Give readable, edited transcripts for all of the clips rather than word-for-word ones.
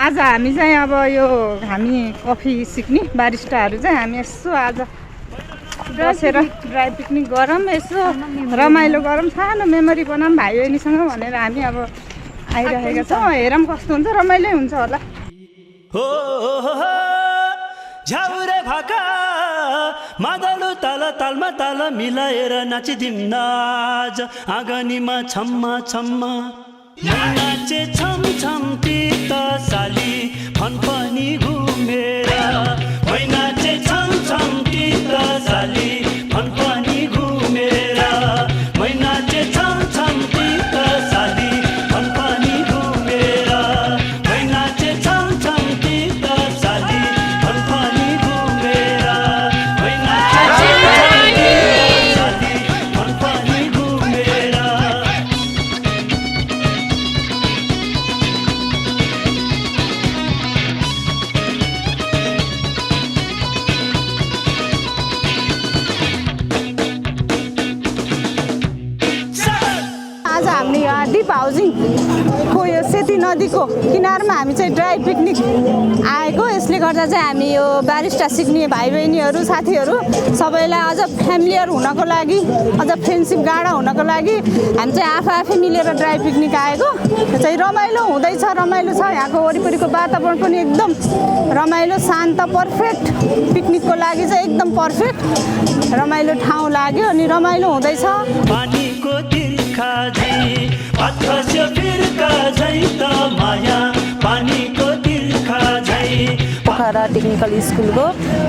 आज हामी चाहिँ अब यो हामी कफी सिक्ने बारिस्टाहरू चाहिँ हामी यसो आज बसेर ड्राई पिकनिक गरौँ, यसो रमाइलो गरौँ, सानो मेमोरी बनाऊँ भाइ बहिनीसँग भनेर हामी अब आइरहेका छौँ। हेरौँ कस्तो हुन्छ, रमाइलो हुन्छ होला। झ्याउरे भाका मादलु ताल तालमा ताल मिलाएर नाचिदिउँ न आज आँगनीमा छम्मा छम्मा नाचे छम छम तीत साली फनफनी घुमेर नाचे छम छम तीत साली फनफनी घुमेर नाचे छम छम तीत साली फनफनी घुमेर नाचे छम छम तीत साली फनफनी घुमेर नाचे साली फनफनी घुमेर। आज हामी डिप हाउसिङको यो सेती नदीको किनारमा हामी चाहिँ ड्राई पिकनिक आएको। यसले गर्दा चाहिँ हामी यो बारिस्टा सिक्ने भाइ बहिनीहरू साथीहरू सबैलाई अझ फ्यामिलियर हुनको लागि, अझ फ्रेन्डसिप गाढा हुनको लागि हामी चाहिँ आफै मिलेर ड्राई पिकनिक आएको। चाहिँ रमाइलो हुँदैछ, रमाइलो छ। यहाँको वरिपरिको वातावरण पनि एकदम रमाइलो शान्त, पर्फेक्ट पिकनिकको लागि चाहिँ एकदम पर्फेक्ट रमाइलो ठाउँ लाग्यो अनि रमाइलो हुँदैछ। पानीको तिर्खा झै भात खस्यो फिर्का झै त माया पानीको तिर्खा झै। पोखरा टेक्निकल स्कुलको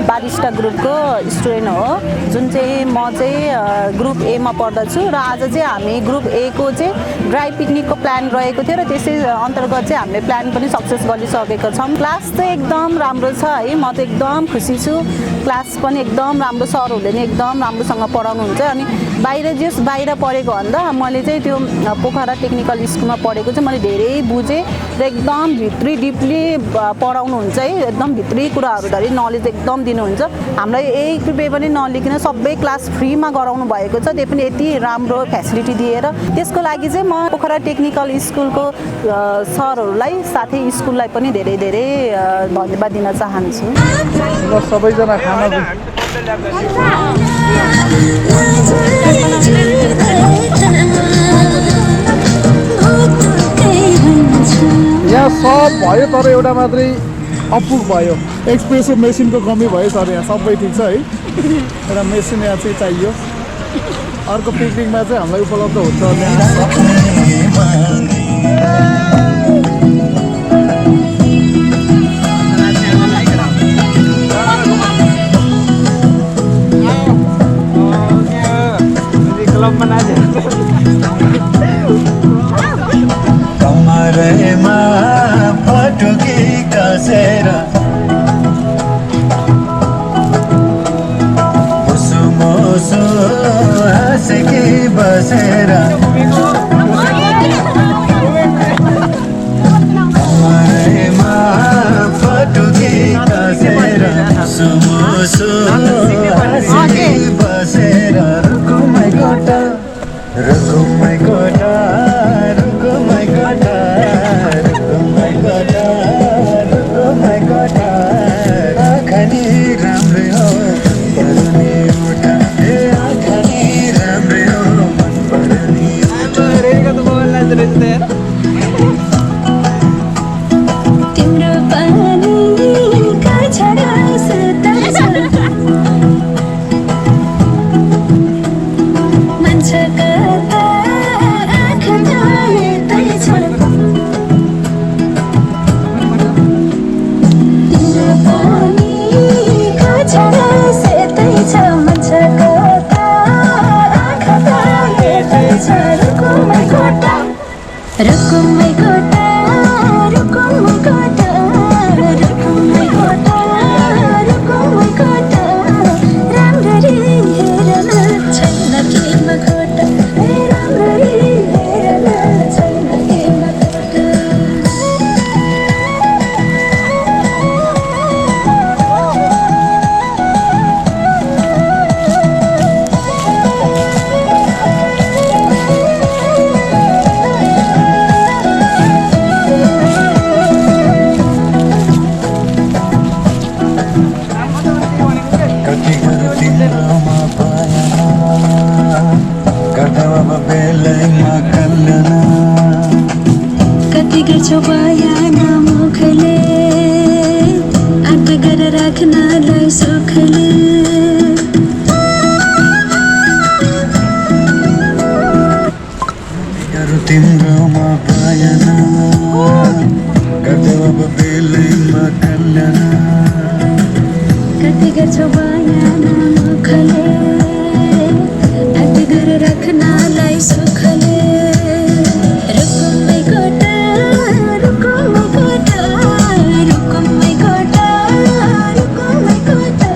बारिस्टा ग्रुपको स्टुडेन्ट हो, जुन चाहिँ म चाहिँ ग्रुप ए मा पढ्दछु र आज चाहिँ हामी ग्रुप ए को चाहिँ ड्राई पिकनिकको प्लान रहेको थियो र त्यसै अन्तर्गत चाहिँ हामीले प्लान पनि सक्सेस गरिसकेका छौँ। क्लास चाहिँ एकदम राम्रो छ है, म त एकदम खुसी छु। क्लास पनि एकदम राम्रो, सरहरूले नि एकदम राम्रोसँग पढाउनुहुन्छ। अनि बाहिर पढेको भन्दा मैले चाहिँ त्यो पोखरा टेक्निकल स्कुलमा पढेको चाहिँ मैले धेरै बुझेँ र एकदम भित्री डिपली पढाउनुहुन्छ है, एकदम भित्री कुराहरू धरि नलेज एकदम दिनुहुन्छ। हामीलाई एक रुपियाँ पनि नलिकन सबै क्लास फ्रीमा गराउनु भएको छ, त्यो पनि यति राम्रो फेसिलिटी दिएर। त्यसको लागि चाहिँ म पोखरा टेक्निकल स्कुलको सरहरूलाई साथै स्कुललाई पनि धेरै धेरै धन्यवाद दिन चाहन्छु। सबैजना खाना यहाँ सब भयो तर एउटा मात्रै अपुग भयो, एक्सप्रेसो मेसिनको कमी भयो सर। यहाँ सबै ठिक छ है, एउटा मेसिन यहाँ चाहिँ चाहियो। अर्को पिकनिकमा चाहिँ हामीलाई उपलब्ध हुन्छ। कमरेमा पटुकी कसेर मुसु मुसु हाँसेकी बसेर कमरेमा पटुकी कसेर मुसु मुसु हाँसेकी बसेर रुकुमै गोटा रुकुमै गोटा रुकुमै गोटा रुकुमै गोटा रुकुमै गोटा आँखानी राम्रै हो पर्ने उठा ए आँखानी राम्रै हो मन पर्ने तिम्रो पानीका छडा सुताउँछ मान्छेका आँखा हेर्दैछ तिम्रो पानीका छडा सुताउँछ मान्छेका आँखा हेर्दैछ रुकुमै गोटा रुकुमै गोटा रुकुमै गोटा रुकुमै गोटा रुकुमै गोटा राम्ररी हेर्न छैन केमा गोटा राम्ररी हेर्न छैन केमा गोटा। अब बेलैमा कल्याण कति गर्छौ बयान मुखले आँट गरेर राख्नलाई सुखले गरौँ तिम्रोमा बयान गर्दै अब बेलैमा कल्याण कति गर्छौ बयान मुखले आँट गरेर राख्नलाई सुखले रुकुमै कोटा रुकुमै कोटा रुकुमै कोटा रुकुमै कोटा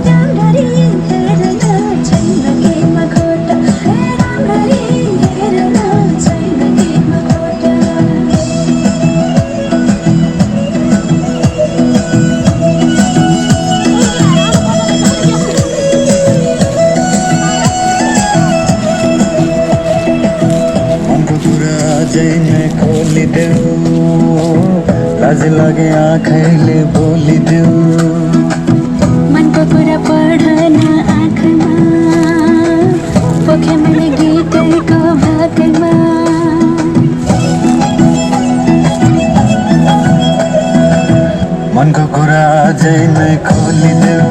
राम्ररी हेर्न छैन केमा खोटा राम्ररी हेर्न छैन केमा खोटा मनको कुरा अझै नै खोलिदेऊ लाज लागे आँखैले बोलिदेऊ मनको कुरा पढ्न आँखामा पोखे मैले गिटारको भागमा मनको कुरा अझै नै खोलिदेऊ